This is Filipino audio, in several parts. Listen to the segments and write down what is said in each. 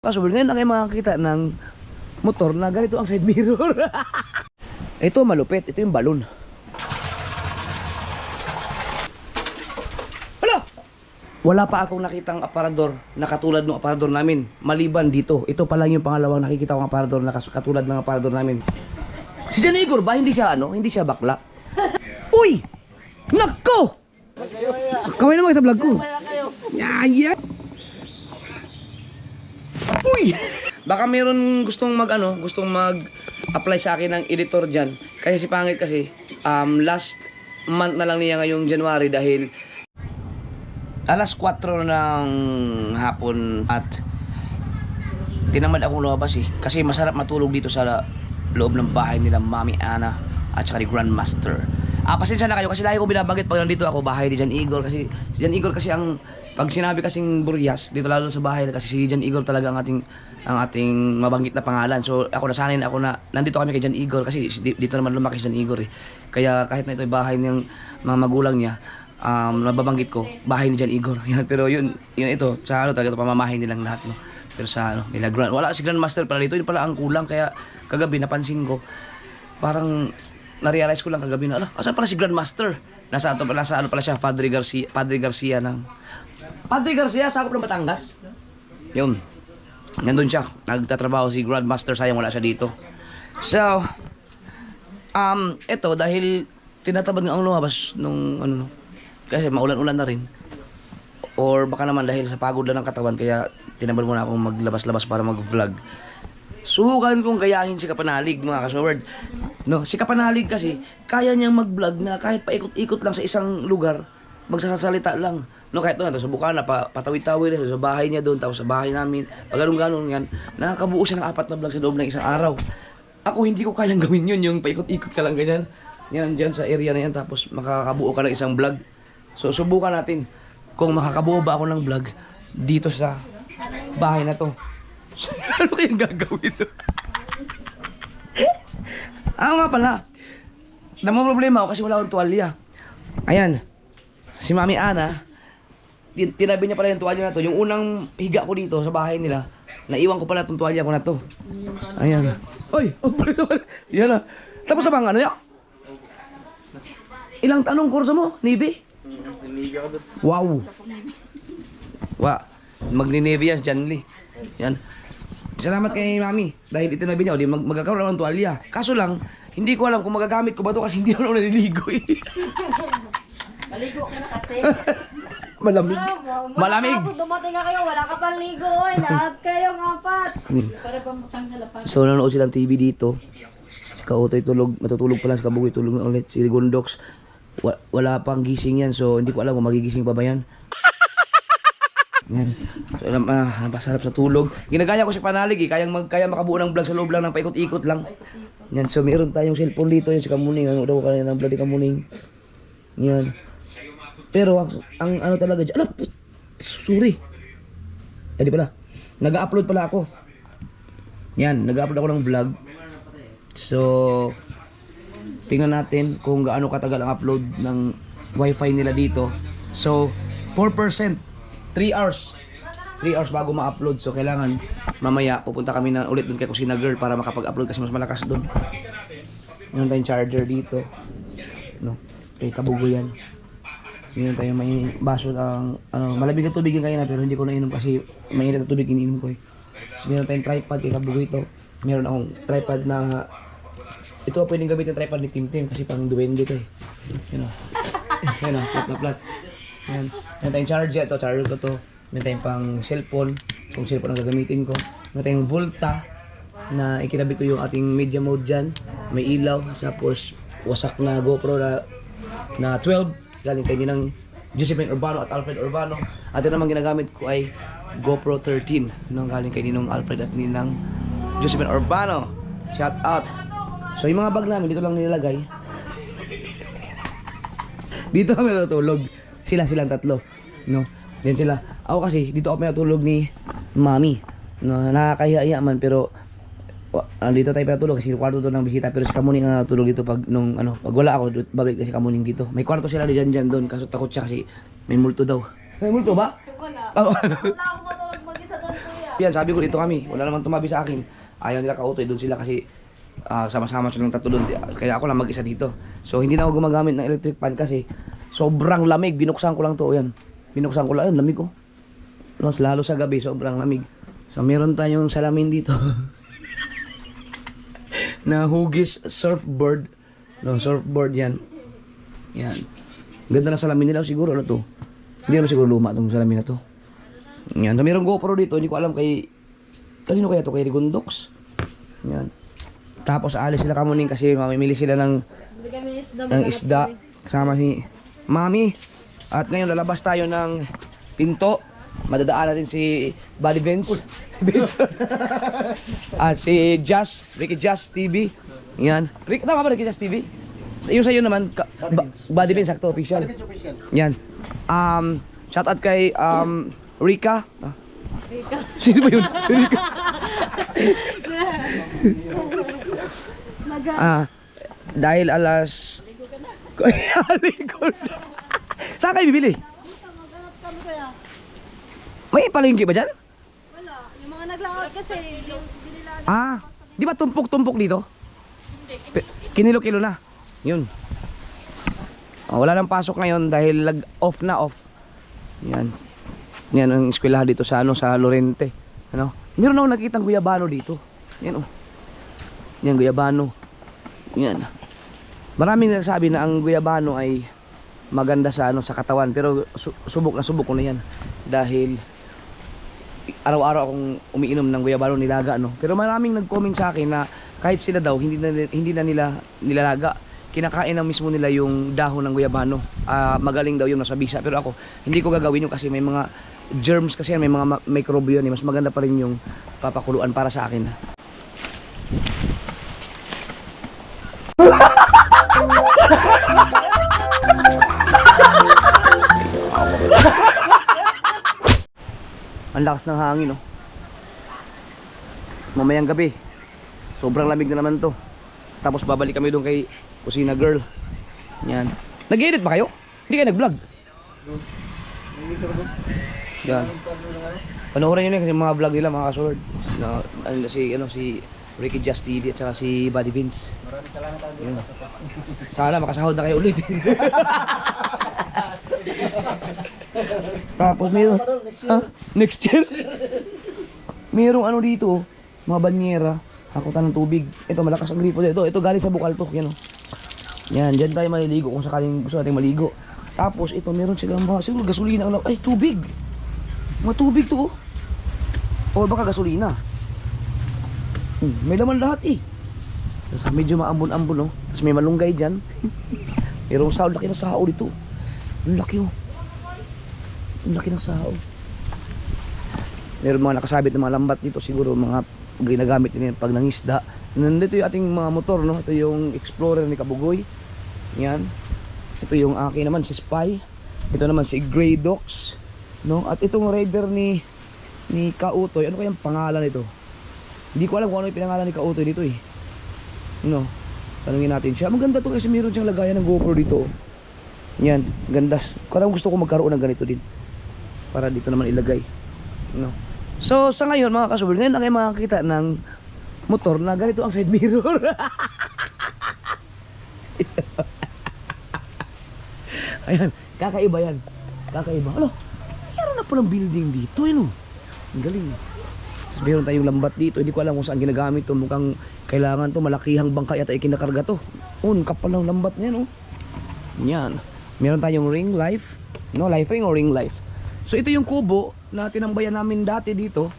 Kaso ngayon na kayo makakita ng motor na ganito ang side mirror. Ito malupit, ito yung balon. Hala! Wala pa akong nakitang aparador na katulad ng aparador namin. Maliban dito, ito pa lang yung pangalawang nakikita kong aparador na katulad ng aparador namin. Si Jan Igor ba? Hindi siya hindi siya bakla. Uy! Nako! Kaway naman sa vlog ko. Yeah. Uy! Baka meron gustong gustong mag-apply sa akin ng editor diyan. Kasi si Pangit kasi last month na lang niya ngayong January dahil alas 4 ng hapon at tinamad akong lumabas kasi masarap matulog dito sa loob ng bahay nila Mami Ana at saka ni Grandmaster. Pasensya na kayo kasi lagi ko binabanggit pag nandito ako bahay ni Jan Igor kasi si Jan Igor kasi ang pag sinabi kasing Burias dito lalo sa bahay kasi si Jan Igor talaga ang ating mabanggit na pangalan. So ako nasanay na ako na nandito kami kay Jan Igor kasi dito naman lumaki si Jan Igor Kaya kahit na ito ay bahay ng mga magulang niya, nababanggit ko bahay ni Jan Igor. Yan, pero yun ito sa talaga ito pamamahay nilang lahat Pero sa nila wala si Grandmaster pala dito, yun pala ang kulang kaya kagabi napansin ko parang na-realize ko lang kagabi na asan pala si Grandmaster? Nasa ano pala siya, Padre Garcia ng Padre Garcia, sakop ng Batangas. Yun. Nandun siya. Nagtatrabaho si Grandmaster, sayang wala siya dito. So, eto dahil tinatabad nga ang lumabas nung kasi maulan-ulan na rin. Or baka naman dahil sa pagod na ng katawan kaya tinabad muna akong maglabas-labas para mag-vlog. Subukan kong gayahin si Kapanalig mga kasword. Si Kapanalig kasi kaya niyang mag-vlog na kahit paikot-ikot lang sa isang lugar, magsasalita lang. Kahit sa Bukana, patawid-tawid sa bahay niya doon, tapos sa bahay namin, pag ganun-ganun yan, nakakabuo siya ng 4 na vlog sa loob ng isang araw. Ako hindi ko kayang gawin yun, yung paikot-ikot ka lang ganyan. Yan dyan sa area na yan, tapos makakabuo ka ng isang vlog. So subukan natin kung makakabuo ba ako ng vlog dito sa bahay na to. Ano kayang gagawin? Nga pala. Namang problema ako kasi wala akong tuwalya. Ayan. Si Mami Ana, tinabi niya pala yung tuwalya na to. Yung unang higa ko dito sa bahay nila, naiwan ko pala itong tuwalya ko na to. Ayan. Oy! Yan na. Tapos na bang niya? Ilang tanong kurso mo? Navy? Navy ako doon. Wow! Magni-Navy yan, Jan Lee. Yan. Salamat kay Mami dahil itinabi niya magkakaroon ako ng tuwalya. Kaso lang, hindi ko alam kung magagamit ko ba ito kasi hindi ako naliligo Maligo ka na kasi. Malamig. Malamig. Dumating ka kayo, wala ka pang ligo. Lahat kayong 4. Para pa matanggal pa. So nanonood silang TV dito. Si Kautoy matutulog pa lang, si Kabugoy tulog na ulit. Si Gondox, wala pang gising yan. So hindi ko alam kung magigising pa ba yan. Yan. So, napasarap sa tulog. Ginagaya ko si Panalig kaya makabuo ng vlog sa loob lang ng paikot-ikot lang. Yan. So meron tayong cellphone dito yan si Kamuning. Ano daw kanina ng bloody Kamuning. Yan. Pero ang talaga dyan. Sorry. Di pala. Nag-upload pala ako. Yan. Nag-upload ako ng vlog. So tingnan natin kung gaano katagal ang upload ng wifi nila dito. So 4%. 3 hours. 3 hours bago ma-upload. So kailangan mamaya pupunta kami na ulit dun kay Kusina Girl para makapag-upload kasi mas malakas dun. Meron tayong charger dito. Kay Kabugoy yan. Meron tayong may baso ng malamig na tubig yung kaya na pero hindi ko nainom kasi mainit na tubig iniinom ko So meron tayong tripod kay Kabugoy ito. Meron akong tripod na ito pwedeng gamitin tripod ni Tim Tim kasi pang duwende ito Yan flat na flat. Yan. Meron tayong charger ito, charger ko to. Meron tayong pang cellphone, kung cellphone ang gagamitin ko. Meron tayong Volta na ikinabit ko yung ating media mode dyan. May ilaw, tapos wasak na GoPro na 12. Galing kay ng Josephine Urbano at Alfred Urbano. At yun naman ginagamit ko ay GoPro 13. Galing kay Ninong Alfred at Ninang Josephine Urbano. Shout out! So yung mga bag namin, dito lang nilalagay. Dito kami natutulog. Silang tatlo. Yan sila. Ako kasi, dito ako pinatulog ni Mami. Nakakahiya man pero dito tayo pinatulog kasi kwarto to ng bisita. Pero si Kamuning ang natulog dito pag wala ako, babalik na si Kamuning dito. May kwarto sila dyan doon. Kaso takot siya kasi may multo daw. May multo ba? Wala. Wala ako matulog mag-isa doon kuya. Yan, sabi ko dito kami. Wala namang tumabi sa akin. Ayaw nila kautoy. Doon sila kasi sama-sama silang tatlo doon. Kaya ako lang mag-isa dito. So, hindi na ako gumagamit ng electric fan kasi sobrang lamig. Binuksan ko lang to. Yan. Binuksan ko lang. Ayun, lamig ko. Mas lalo sa gabi, sobrang lamig. So, meron tayong salamin dito. Na hugis surfboard. No, surfboard yan. Yan. Ganda na salamin nila. Siguro ano to. Hindi naman siguro luma itong salamin na to. Yan. So, mayroong GoPro dito. Hindi ko alam kay... Kanino kaya to? Kay Rigondox. Yan. Tapos aalis sila kamuning kasi mamimili sila ng isda. Kasama si Mami. At ngayon lalabas tayo ng pinto. Madadaan natin si Buddy Vince. At si Jazz. Ricky Jazz TV. Yan. Rick, tama ba Ricky Jazz TV? Yung sa'yo naman, Buddy Vince, sakto, official. Yan. Shout out kay Rika. Sino ba yun? Rika. Dahil alas... Saan kayo bibili? May palengke ba dyan? Wala. Yung mga nag-layout kasi, hindi nila... Di ba tumpok-tumpok dito? Kinilo-kilo na. Yun. Wala nang pasok ngayon dahil off na off. Yan. Yan ang eskwelahan dito sa sa Lorente. Ano? Meron akong nakitang guyabano dito. Yan oh. Yan guyabano. Yan. Maraming nagsabi na ang guyabano ay maganda sa sa katawan, pero subok ko na yan dahil araw-araw akong umiinom ng guyabano nilaga Pero maraming nag-comment sa akin na kahit sila daw hindi na nila nilalaga, kinakain na mismo nila yung dahon ng guyabano. Magaling daw yun sa bisa, pero ako hindi ko gagawin yun kasi may mga germs kasi yan, may mga microbe yun. Mas maganda pa rin yung papakuluan para sa akin. Ang lakas ng hangin Mamayang gabi sobrang lamig na naman to. Tapos babalik kami doon kay Kusina Girl. Yan. Nag-edit ba kayo? Hindi kayo nag-vlog? Yan. Panoorin nyo na kasi mga vlog nila mga kasolord. Si Ricky Just TV at saka si Buddy Vince. Maraming salamat Yan. Sana makasahod na kayo ulit. Tapos meron next year merong dito mga banyera, hakutan ng tubig. Ito malakas ang gripo dito. Ito galing sa bukal to. Yan Yan, dyan tayo maliligo kung sakaling gusto natin maligo. Tapos ito meron silang mga siguro gasolina. Ay, tubig. Mga tubig to o baka gasolina. May laman lahat Tapos medyo maambon-ambon Tapos may malunggay dyan. Merong sao, laki ng sao dito. Ang laki Ang laki ng sao. Meron mga nakasabit ng mga lambat dito. Siguro mga ginagamit nila pag nangisda. Nandito yung ating mga motor Ito yung Explorer ni Kabugoy. Yan. Ito yung akin naman si Spy. Ito naman si Grey Dox. At itong rider ni Kautoy. Ano kayang pangalan nito? Hindi ko alam kung ano yung pinangalan ni Kautoy dito Tanungin natin siya. Maganda to kasi meron siyang lagayan ng GoPro dito. Yan, ganda. Karang gusto ko magkaroon ng ganito din. Para dito naman ilagay. So, sa ngayon mga kasubol, ngayon na kayo makakita ng motor na ganito ang side mirror. Ayan, kakaiba yan. Kakaiba. Meron na palang building dito. Ang galing. Tapos meron tayong lambat dito. Hindi ko alam kung saan ginagamit to. Mukhang kailangan to. Malakihang bangka yata ikinakarga to. Kapal ng lambat niya Yan. Meron tayong ring life. Life ring o ring life. So ito yung kubo na tinambayan namin dati dito.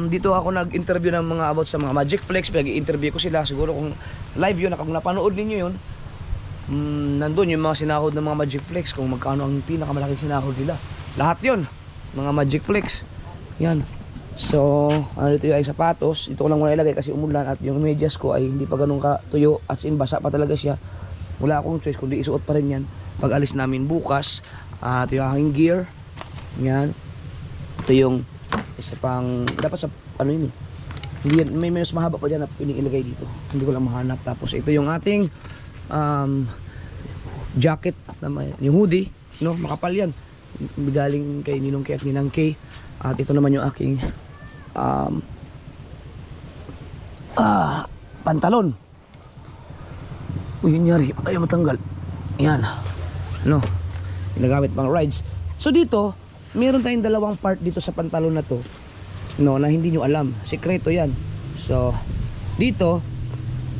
Dito ako nag-interview ng mga about sa mga Magic Flex. Pinag-interview ko sila. Siguro kung live yun, kung napanood ninyo yun, nandun yung mga sinahod ng mga Magic Flex. Kung magkano ang pinakamalaking sinahod nila. Lahat yun. Mga Magic Flex. Yan. So, dito yung ay sapatos. Ito ko lang muna ilagay kasi umulan. At yung medyas ko ay hindi pa ganun katuyo. At basa pa talaga siya. Wala akong choice kundi isuot pa rin yan pag alis namin bukas. Ito yung aking gear. Yan. Ito yung isa pang dapat sa hindi yan, may mas mahaba pa dyan na pinilagay dito. Hindi ko lang mahanap. Tapos ito yung ating jacket, yung hoodie, makapal yan. Galing kay Ninong K at Ninang K. At ito naman yung aking pantalon. Uy, yun nyari, ayaw matanggal. Yan. Ano? Ginagamit pang rides. So dito, meron tayong dalawang part dito sa pantalon na to. No, na hindi nyo alam. Sekreto yan. So, dito,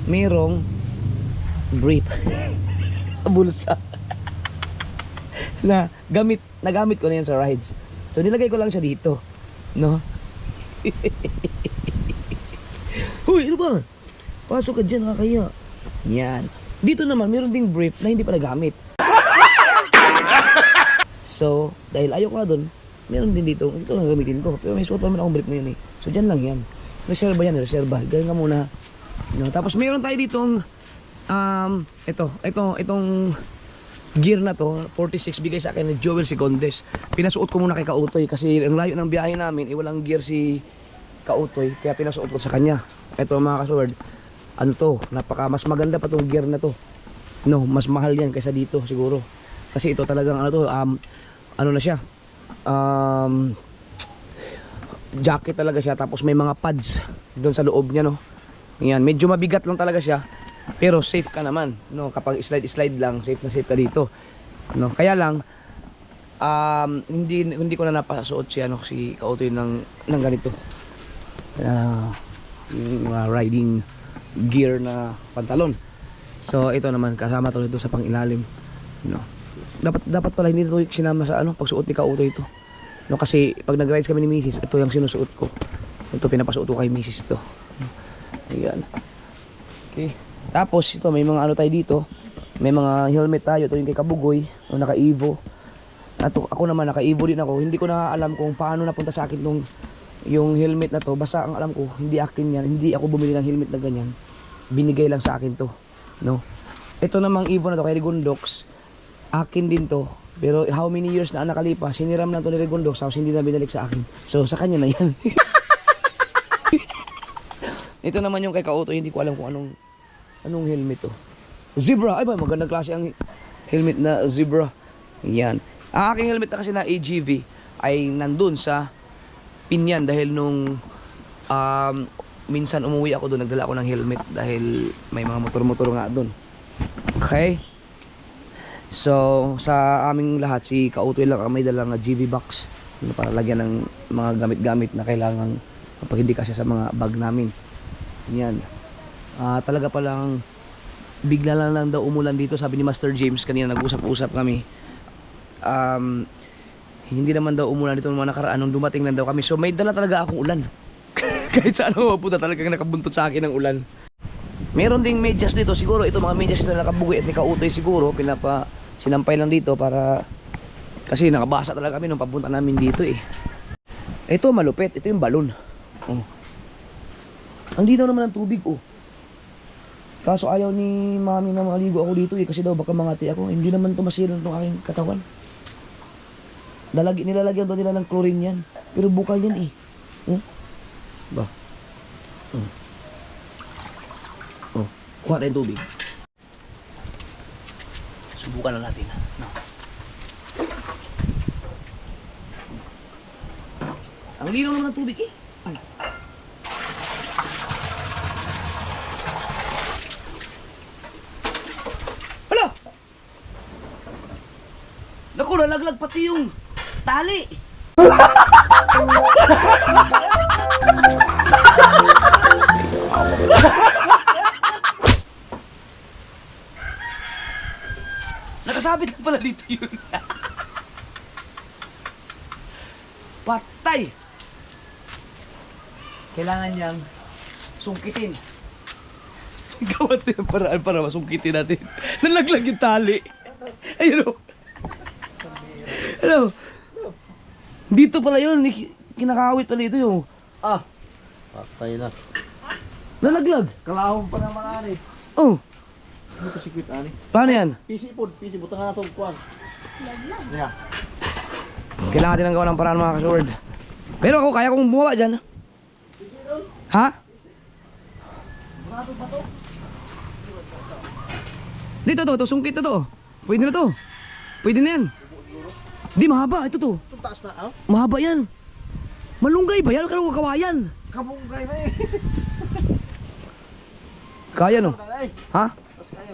merong brief sa bulsa. Nagamit ko na yan sa rides. So, nilagay ko lang siya dito. No? Uy, ano ba? Pasok ka dyan, nakakaya. Yan. Dito naman, meron ding brief na hindi pa nagamit. So, dahil ayaw ko na dun, meron din dito lang gamitin ko. Pero may suot pa naman akong brief ngayon eh. So, dyan lang yan. Reserva yan, reserva. Galing ka muna. No? Tapos, meron tayo ditong itong gear na to, 46 bigay sa akin ni Joel Secondes. Pinasuot ko muna kay Kautoy kasi ang layo ng biyahe namin, walang gear si Kautoy, kaya pinasuot ko sa kanya. Ito mga kasword, ano to, mas maganda pa tong gear na to. No, mas mahal yan kaysa dito siguro. Kasi ito talagang ano to, ano na siya, jacket talaga siya, tapos may mga pads doon sa loob niya, no. Yan, medyo mabigat lang talaga siya. Pero safe ka naman, no? Kapag slide lang, safe na safe ka dito. No? Kaya lang hindi ko na napasuot si Kautoy ng ganito. Yung riding gear na pantalon. So ito naman kasama to dito sa pangilalim, no? Dapat pala hindi ito sinama sa pagsuot ni Kautoy ito. No, kasi pag nag-rides kami ni Mrs., ito yung sinusuot ko. Ito pinapasuot ko kay Mrs. to. Ayan. Okay. Tapos ito may mga tayo dito. May mga helmet tayo. Ito yung kay Kabugoy, naka-Evo. Ako naman naka-Evo din ako. Hindi ko na alam kung paano napunta sa akin yung helmet na to. Basta ang alam ko, hindi akin yan. Hindi ako bumili ng helmet na ganyan. Binigay lang sa akin to, no? Ito namang Evo na to kay Rigondox. Akin din to. Pero how many years na nakalipas, hiniram lang to ni Rigondox, tapos hindi na binalik sa akin. So sa kanya na yan. Ito naman yung kay Kautoy. Hindi ko alam kung anong helmet to. Zebra. Ay ba, magandang klase ang helmet na Zebra. Yan. Ang aking helmet na kasi na AGV ay nandun sa Pinyan dahil nung minsan umuwi ako doon, nagdala ako ng helmet dahil may mga motor-motor nga doon. Okay? So, sa aming lahat, si Kautoy lang ang may dalang GV box para lagyan ng mga gamit-gamit na kailangan kapag hindi kasi sa mga bag namin. Yan. Talaga palang bigla lang daw umulan dito, sabi ni Master James kanina, nag-usap-usap kami. Hindi naman daw umulan dito nung mga nakaraan nung dumating lang daw kami. So may dala talaga akong ulan. Kahit saan ako mapunta talagang nakabuntot sa akin ng ulan. Meron ding medyas dito, siguro ito mga medyas na nakabugi at ni Kautoy siguro, sinampay lang dito para kasi nakabasa talaga kami nung papunta namin dito eh. Ito malupit, ito yung balon. Oh. Ang linaw naman ng tubig, oh. Kaso ayaw ni mami na maligo ako dito eh, kasi daw baka mangati ako. Hindi naman tumasilan itong aking katawan. Nilalagyan daw nila ng chlorine yan. Pero bukal yan eh. Ba? Oh, kuha tayong tubig. Subukan na natin. No. Ang linaw naman ng tubig eh. Ay. Naku, nalaglag pati yung tali. Nakasabit lang pala dito yun. Patay. Kailangan niyang sungkitin. Gawat yung paraan para masungkitin natin. Nalaglag yung tali. Ayun o. Hello. Dito pala yun, kinakawit pala ito yung. Patay na. Nalaglag. Kalahong pa naman ani. Oh. Ano to si Quit ani? Paano yan? PC butang na itong kuwan. Yeah. Kailangan din ang gawa ng paraan mga kasword. Pero ako, kaya kong bumaba dyan. Ha? Dito to, sungkit na to. Pwede na to. Pwede na yan. Di, mahaba. Ito to. Itong taas na, ah? Mahaba yan. Malunggay ba yan? Kano kawayan? Kabunggay ba eh. Kaya no? Ay, Ha? tapos kayo.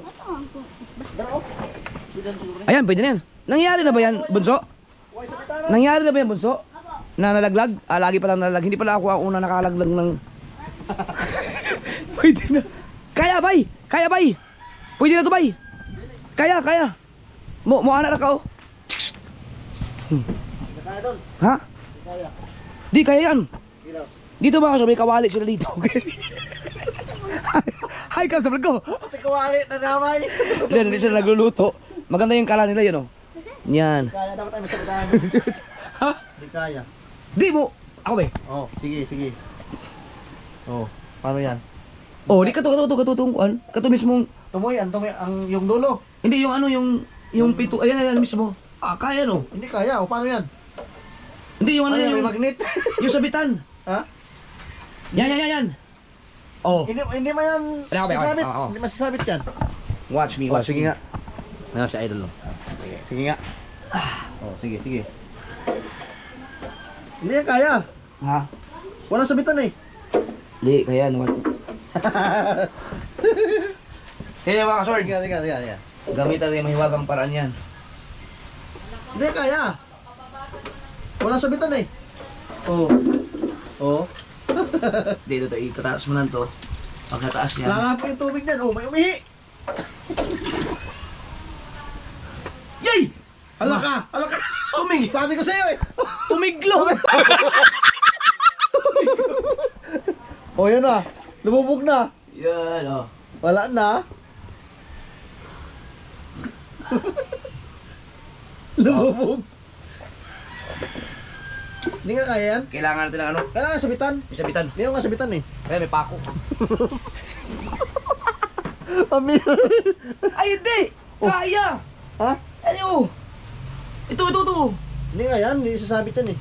Daro. Ayan, pwede na yan. Nangyari na ba yan, Bunso? Huwag sa bitana. Nangyari na ba yan, Bunso? Na nalaglag? Ah, lagi pa lang nalaglag. Hindi pala ako ang una nakalaglag ng... Pwede na. Kaya, bay! Kaya, bay! Pwede na to, bay! Kaya, kaya! Mo anak na ka, oh. Hindi kaya doon. Ha? Hindi kaya. Di, kaya yan. Ilaw. Dito ba kasi may kawali sila dito, okay? Hi, kam sa vlog ko. Pati kawali na damay. Diyan, hindi sila nagluluto. Maganda yung kala nila yun, oh. Yan. Kaya dapat tayo masabitan. Ha? Hindi kaya. Di mo. Ako ba? Oh, sige, sige. Oh, paano yan? Oh, di kato kuan. Kato mismong Tumoy, ang yung dulo. hindi yung ano yung pito. Ayan mismo. Ah, kaya no. Hindi kaya, o paano yan? Hindi yung ano Ano yan, may yung magnet? yung sabitan. Ha? Yan. Oh, Hindi mo yan Wala, okay. masasabit. Oo. Hindi masasabit yan. watch me. Oh, sige nga. Ano si idol? Sige, sige nga. Oh, sige, sige. Hindi yan kaya. Ha? Walang sabitan eh. Di, kaya no. Sige mga kasord. Sige, sige, sige, sige. Gamitan natin yung mahiwagang paraan yan. Hindi kaya. Walang sabitan eh. Oh. Oh. Dito to, itataas mo lang to. Pagkataas yan. Lalapo yung tubig dyan. Oh, may umihi. Yay! Hala ka! Hala ka! Tumig! Sabi ko sa'yo eh. Tumiglo! Oh, yan na. Lumubog na. Yan oh. Wala na. Lumubog. Hindi nga kaya yan. Kailangan natin ng ano? Kailangan sabitan. May sabitan. Hindi nga sabitan eh. Kaya may pako. Pamil. Ay, hindi! Kaya! Ha? Ano? Ito. Hindi nga yan. Hindi sasabit yan eh.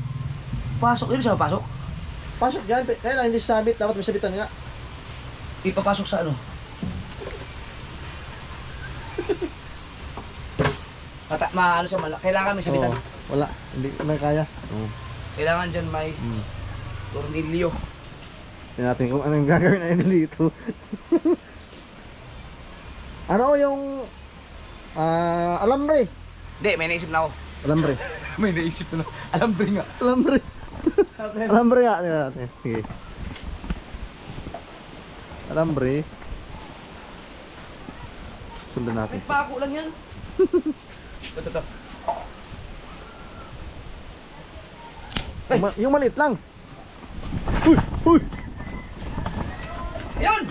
Pasok. Yun siya, pasok. Pasok dyan. Kailangan hindi sasabit. Dapat may sabitan nga. Ipapasok sa ano? Ano siya, kailangan may sabitan. Oo. Wala. Hindi na kaya. Kailangan dyan may tornilyo. Tingnan natin kung anong gagawin na yun dito. Ano yung alambre? Hindi, may naisip na ako. Alambre. May naisip na. Alam ba nga? Alambre. Alambre nga. Tingnan natin. Sige. Alambre. Sundan natin. May pako lang yan. Ito. Yung maliit lang. Ayun!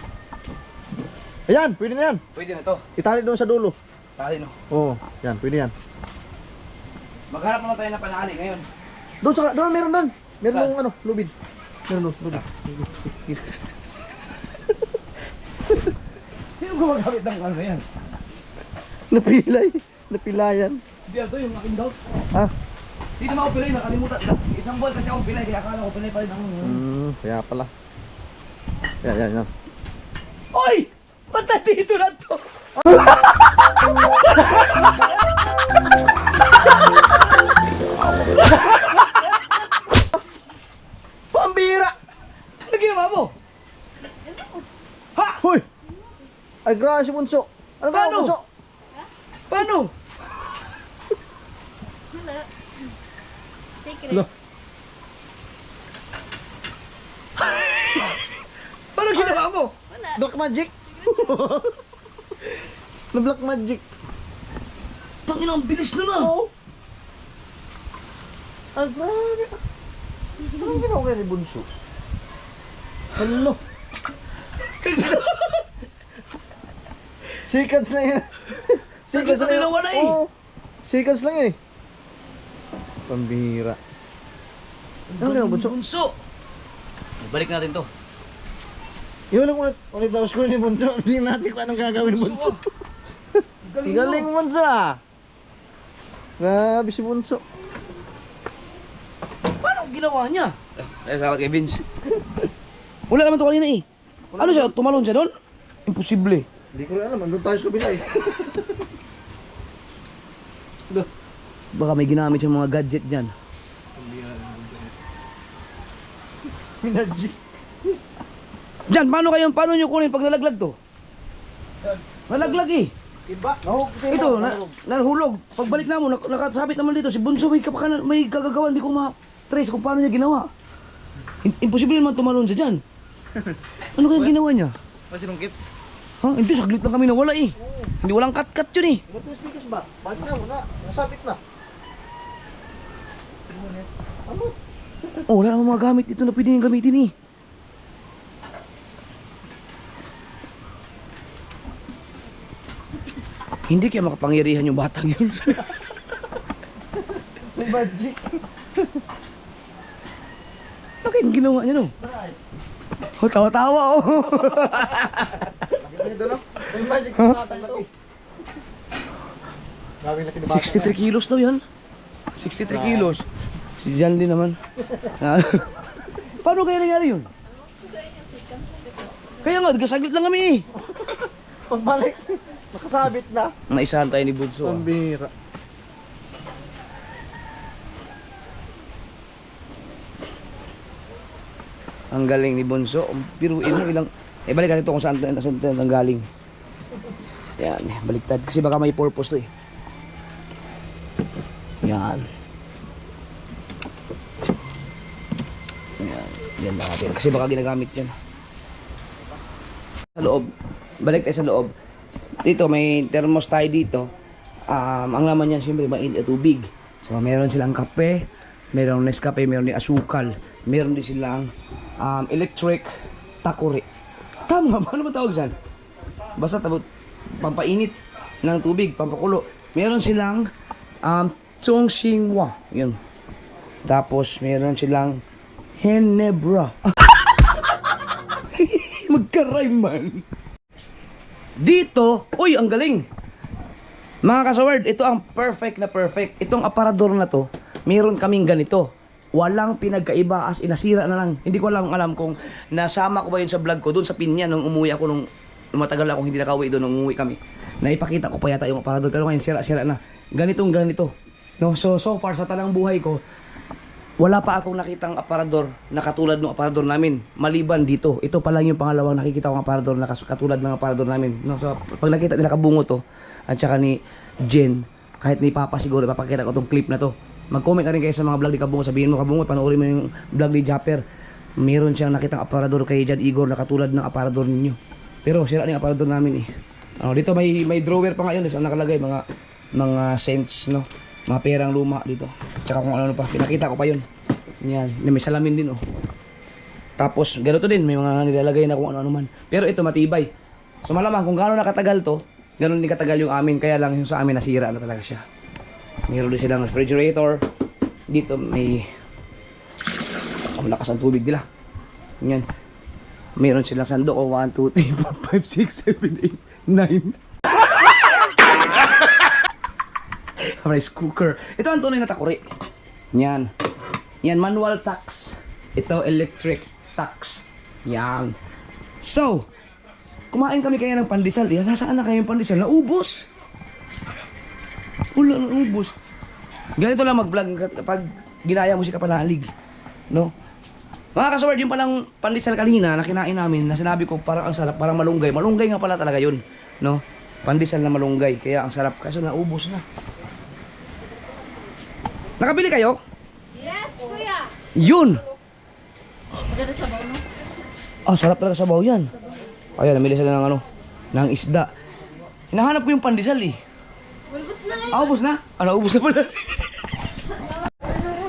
Ayan, pwede na yan. Pwede na to. Itali doon sa dulo. Tali no. Oo, yan, pwede yan. Maghanap naman tayo ng panali ngayon. Doon meron doon. Meron Saan? nung ano, lubid. Meron doon, lubid. Sino gumagamit ng ano yan? Napilayan. Hindi ito yung aking daw. Ha? Hindi naman ako pilay, nakalimutan. Isang buwan kasi ako pilay, kaya akala ko pilay pa rin ako. Kaya pala. Yan. Oy! Ba't dito na to? Pambira! Ano ginawa mo? Ha? Hoy! Ay, grabe si Bunso. Ano ba, Paano? Bunso? Paano? Hello. Secret. Lo. Paano ginawa mo? Wala. Black magic? Na black magic. Tangina, ang bilis na na. Oo. Ay, grabe. Anong ginawa kaya ni Bunso? Hello. Seconds lang yan. Saglit na nawala eh. Oo. Seconds lang yan eh. Pambihira. Anong ginawa, Bunso? Bunso. Balik natin to. Iulang ulit daw school ni Bunso. Tingnan natin kung anong gagawin ni Bunso. Galing Bunso ah. Grabe si Bunso. Paano ginawa niya? Salamat kay Vince. Wala naman to kanina eh. Ano siya? Tumalon siya doon? Imposible. Hindi ko rin alam. Andun tayo sa kabila eh. Loh. baka may ginamit siyang mga gadget dyan. Minadji. Dyan, paano nyo kunin pag nalaglag to? Nalaglag eh. Iba? Nahulog. Ito, nahulog. Pagbalik na mo, nakasabit naman dito. Si Bunso may gagagawa, hindi ko ma-trace kung paano niya ginawa. Imposible naman tumalon siya dyan. Ano kaya ginawa niya? Masinungkit. Ha? Hindi, saglit lang kami nawala eh. Hindi walang cut-cut yun eh. Ba't yung speakers ba? Bakit na muna? Nasabit na. Ano? Oh, wala namang mga gamit dito na pwede niyang gamitin eh. Hindi kaya makapangyarihan yung batang yun. May budget. Ano kaya yung ginawa niya no? Oh, tawa-tawa oh. Laki doon, no? May budget ka natin ito. Grabe laki na bata. 63 kilos daw yan. 63 kilos. Si Jan din naman. Paano kaya nangyari yun? Kaya nga, saglit lang kami eh. Pagbalik, nakasabit na. Naisahan tayo ni Bunso. Pambira. Ang galing ni Bunso. Biruin mo ilang... balik natin ito kung saan ang galing. Yan, baliktad. Kasi baka may purpose to eh. Yan. Yan natin. Kasi baka ginagamit yan. Sa loob. Balik tayo sa loob. Dito may thermos tayo dito. Ang laman yan siyempre mainit at tubig. So meron silang kape, meron Nescafe, meron din asukal, meron din silang electric takuri. Tama ba? Ano ba tawag dyan? Basta pampainit ng tubig, pampakulo. Meron silang Chongxinghua. Yun. Tapos meron silang Henebra. Magka-rhyme man. Dito, uy, ang galing. Mga kasaward, ito ang perfect na perfect. Itong aparador na to, meron kaming ganito. Walang pinagkaiba, as inasira na lang. Hindi ko alam kung nasama ko ba yun sa vlog ko doon sa pinya nung umuwi ako nung matagal akong hindi nakauwi doon nung umuwi kami. Naipakita ko pa yata yung aparador pero ngayon sira-sira na. Ganitong ganito. No, so far sa tanang buhay ko, wala pa akong nakitang aparador na katulad ng aparador namin. Maliban dito. Ito pa lang yung pangalawang nakikita kong aparador na katulad ng aparador namin. No, so pag nakita nila Kabungo to at saka ni Jen, kahit ni Papa siguro ipapakita ko tong clip na to. Mag-comment na rin kayo sa mga vlog ni Kabungo. Sabihin mo Kabungo, panoorin mo yung vlog ni Japper. Meron siyang nakitang aparador kay Jan Igor na katulad ng aparador ninyo. Pero sira ng aparador namin eh. Dito may drawer pa ngayon. Saan nakalagay mga cents, no? Mga perang luma dito. Tsaka kung ano pa. Pinakita ko pa yun. Yan. May salamin din oh. Tapos ganito din. May mga nilalagay na kung ano man. Pero ito matibay. So malamang kung gaano nakatagal to, gano'n din katagal yung amin. Kaya lang yung sa amin nasira na talaga siya. Mayroon din silang refrigerator. Dito may lakas ang tubig nila. Yan. Mayroon silang sandok o 1, 2, 3, 4, 5, 6, 7, 8, 9. Rice cooker. Ito ang tunay na takuri. Yan. Yan, manual tax. Ito, electric tax. Yan. So, kumain kami kaya ng pandesal. Yan, nasaan na kayo yung pandesal? Naubos. Wala, naubos. Ganito lang mag-vlog kapag ginaya mo si Kapanalig. No? Mga kasaward, yung palang pandesal kanina na kinain namin, na sinabi ko parang ang sarap, parang malunggay. Malunggay nga pala talaga yun. No? Pandesal na malunggay. Kaya ang sarap. Kaso naubos na. Nakabili kayo? Yes, kuya. Yun! Maganda sa baon, no? Sarap talaga sabaw yan. Ayan, namili sila ng ng isda. Hinahanap ko yung pandesal eh. Ulbos na eh. Ubus na? Ubus na pala.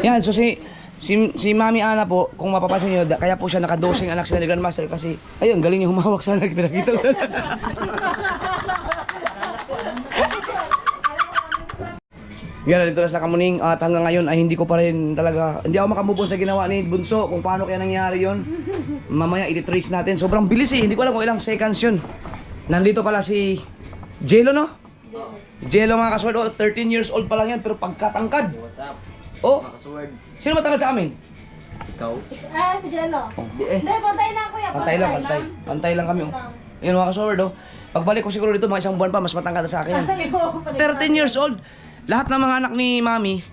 Yan, so si Mami Ana po, kung mapapansin nyo, kaya po siya nakadosing anak sila ni Grandmaster kasi, ayun, galing yung humawak sana, pinakita ko sana. Yan, dito na sa Kamuning at hanggang ngayon ay hindi ko pa rin talaga, hindi ako makamove on sa ginawa ni Bunso kung paano kaya nangyari yon. Mamaya iti-trace natin, sobrang bilis eh, hindi ko alam kung ilang seconds yun. Nandito pala si Jello, no? Jello mga kasword, 13 years old pa lang yan pero pagkatangkad. What's up? Oh, Mga kasword. sino matangkad sa amin? Ikaw? Si Jello. Hindi eh. Hindi, pantay lang kuya. Pantay lang. Pantay lang kami oh. Yan mga kasword oh. Pagbalik ko siguro dito mga isang buwan pa, mas matangkad na sa akin yan. 13 years old. lahat ng mga anak ni Mami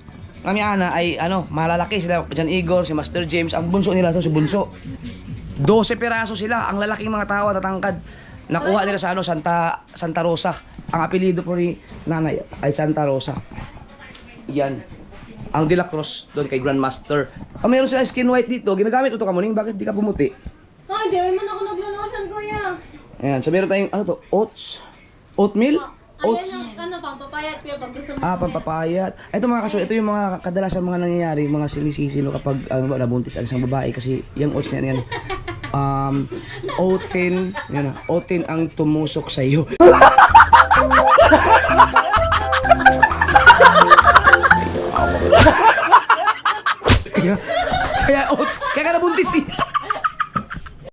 Ana ay malalaki sila. Jan Igor, si Master James, ang bunso nila to si Bunso. 12 piraso sila, ang lalaking mga tao at tatangkad. Nakuha nila sa Santa Rosa. Ang apelyido po ni nanay ay Santa Rosa. Yan. Ang De La Cruz doon kay Grandmaster. Meron sila skin white dito. Ginagamit ito kamuning. Bakit di ka pumuti? Ay, di man ako naglulusan, kuya. Ayan. So meron tayong oats. Oatmeal? Ayan Oats. yung pampapayat kuya pag gusto mo. Pampapayat. Ito mga kaso, ito yung mga kadalasan mga nangyayari, mga sinisisi no, kapag nabuntis ang isang babae kasi yung oats na yan. Oatin ang tumusok sa iyo. kaya oats, kaya ka nabuntis eh.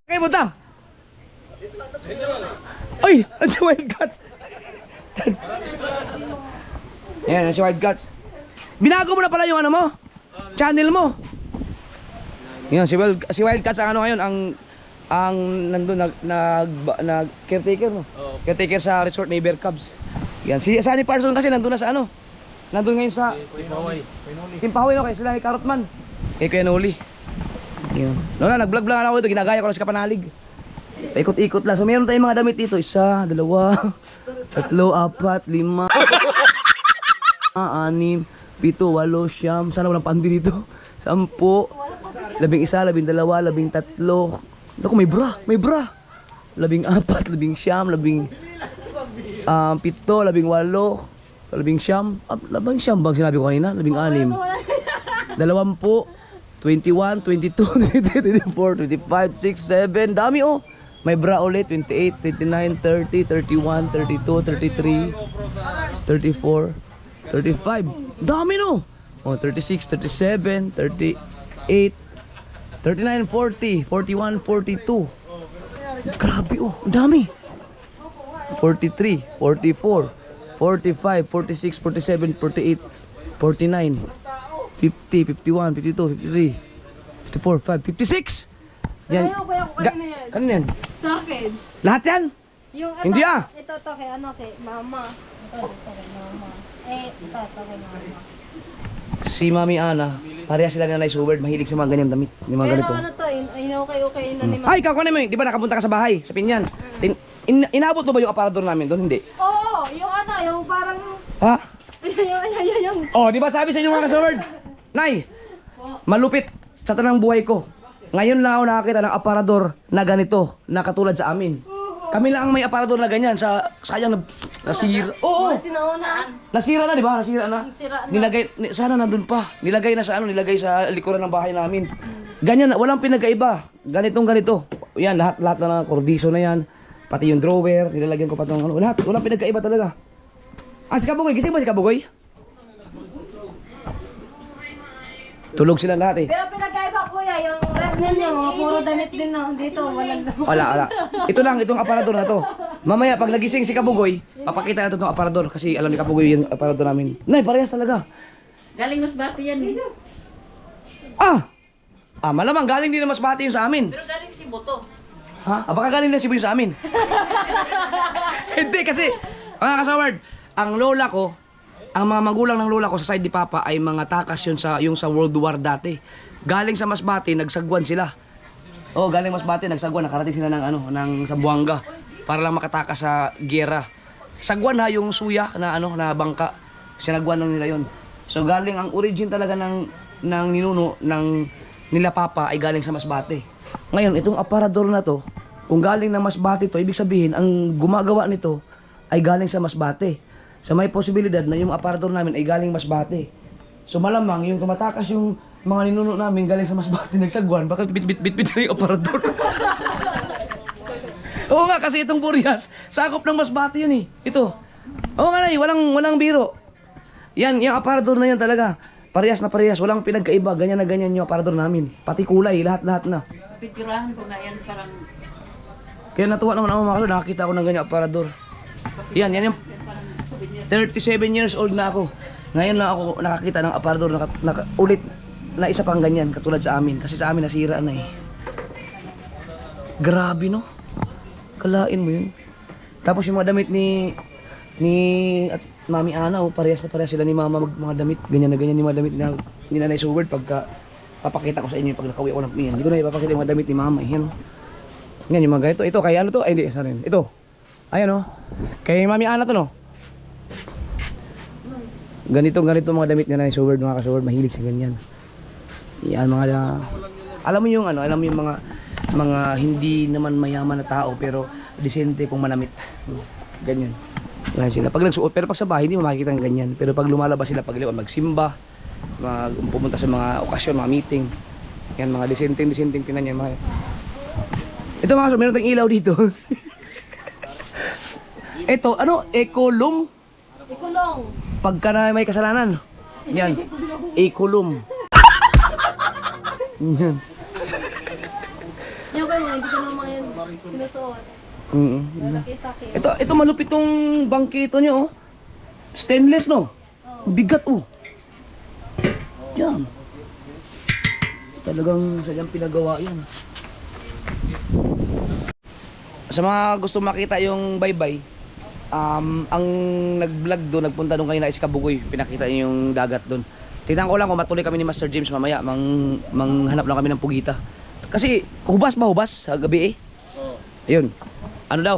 Kaya mo ta. Ay, ang si Wildcat. Yan, si Wildcats. Binago mo na pala yung ano mo? Channel mo. Yan, si Wildcats ang ano ngayon, ang nandun nag caretaker no. Caretaker sa resort ni Bear Cubs. Yan, si Sunny Parson kasi nandun na sa ano. Nandun ngayon sa Timpaway no, kay sila ni Carrotman. Kay Kuya Noli. Yan. Lola, nag-vlog lang ako ito, ginagaya ko lang sa Kapanalig. Paikot-ikot lang. So meron tayong mga damit dito. 1, 2, 3, 4, 5, 6, 7, 8, 9, 10, 11, 12, 13. Sana walang pandi dito. 10, 11, 12, 13. Naku, may bra. 14, 15, 17, 18, 19, 19 bang sinabi ko kanina? 16. 20, 21, 22, 23, 24, 25, 26, 27. Dami oh. May bra ulit. 28, 29, 30, 31, 32, 33, 34, 35. Dami no. Oh, 36, 37, 38, 39, 40, 41, 42. Grabe oh. Dami. 43, 44, 45, 46, 47, 48, 49, 50, 51, 52, 53, 54, 5, 56! Yan. Ayaw, kuya ko kanina yan. Kanina yan? Sa akin. Lahat yan? Yung ito, Hindi ah. Ito to kay kay mama. Ito kay mama. Ito kay mama. Si Mami Ana, pareha sila na nice word, mahilig sa mga ganyang damit. Yung mga Pero ganito. ano to, okay na ni mama. Ay, ikaw mo yun. Di ba nakapunta ka sa bahay, sa Pinyan? Inabot mo ba yung aparador namin doon? Hindi. Oo, yung parang, Ha? yung. Oh, di ba sabi sa inyo mga kasaward? Nay, malupit sa tanang buhay ko. Ngayon lang ako nakakita ng aparador na ganito, na katulad sa amin. Kami lang ang may aparador na ganyan sa sayang nasira. Oo. Sinauna. Nasira na, di ba? Nasira na. Nasira na. Sana nandun pa. Nilagay na sa nilagay sa likuran ng bahay namin. Ganyan na, walang pinagkaiba. Ganito. Yan, lahat na kordiso na yan. Pati yung drawer, nilalagyan ko pa itong lahat. Walang pinagkaiba talaga. Si Kabugoy, gising ba si Kabugoy? Tulog sila lahat eh. Pero pinagkaiba kuya, yung rep ninyo, puro damit din na dito, walang damit. Wala. Ito lang, itong aparador na to. Mamaya, pag nagising si Kabugoy, papakita natin itong aparador. Kasi alam ni Kabugoy yung aparador namin. Nay, parehas talaga. Galing Masbate yan eh. Malamang galing din na Masbate yung sa amin. Pero galing si Boto. Baka galing na si Boy sa amin. Hindi kasi, mga kasaward, ang lola ko, ang mga magulang ng lola ko sa side ni Papa ay mga takas yun yung sa World War dati. Galing sa Masbate, nagsagwan sila. Galing Masbate, nagsagwan, nakarating sila ng Zamboanga para lang makatakas sa giyera. Sagwan yung suya na na bangka. Sinagwan lang nila yon. So galing ang origin talaga ng ninuno ng nila Papa ay galing sa Masbate. Ngayon, itong aparador na to, kung galing ng Masbate to, ibig sabihin ang gumagawa nito ay galing sa Masbate. So may posibilidad na yung aparador namin ay galing Masbate. So malamang yung tumatakas yung mga ninuno namin galing sa Masbate nagsagwan, bakit bit na yung aparador? Oo nga, kasi itong Burias, sakop ng Masbate yun eh. Ito. Oo nga na walang biro. Yan, yung aparador na yan talaga. Parehas na parehas, walang pinagkaiba, ganyan na ganyan yung aparador namin. Pati kulay, lahat na. Pitirahan ko nga yan parang... Kaya natuwa naman ako mga kasal, nakakita ako ng ganyan aparador. Yan yung 37 years old na ako. Ngayon lang ako nakakita ng aparador ulit na isa pang ganyan katulad sa amin. Kasi sa amin nasira na eh. Grabe no? Kalain mo yun. Tapos yung mga damit ni Mami Ana, oh, parehas na parehas sila ni Mama mga damit. Ganyan na ganyan yung mga damit na ni Nanay Subert pagka papakita ko sa inyo pag nakauwi ako ng piyan. Hindi ko na ipapakita yung mga damit ni Mama. Yan, oh. Yan yung mga ganito. Ito, kay ano to? Ay, hindi, sorry. Ito. Ayan, oh. Kay Mami Ana to, no? Ganito mga damit ni Nanay Subert, mga ka-Subert. Mahilig sa ganyan. Yan, mga... alam mo yung ano, alam mo yung mga hindi naman mayaman na tao pero disente kung manamit. Ganyan. Ganyan sila. Pag nagsuot, pero pag sa bahay hindi mo makikita ng ganyan. Pero pag lumalabas sila pag magsimba, pumunta sa mga okasyon, mga meeting. Yan, mga disenteng tinan yan. Mga... Ito mga kaso, meron tayong ilaw dito. Ito, ano? Ecolum. Ikulong. Pagka na may kasalanan. Yan. Ecolum. Yan. Yung kayo, hindi ko naman yan sinusuot. Malaki sa akin. Ito malupit tong bangkito nyo, oh. Stainless, no? Bigat, oh. Yan. Talagang sadyang pinagawa yan. Sa mga gusto makita yung baybay, ang nag-vlog doon, nagpunta doon kanina is Kabugoy. Pinakita niyo yung dagat doon. Tingnan ko lang kung matuloy kami ni Master James mamaya, manghanap lang kami ng pugita. Kasi hubas sa gabi eh. Ayun. Ano daw?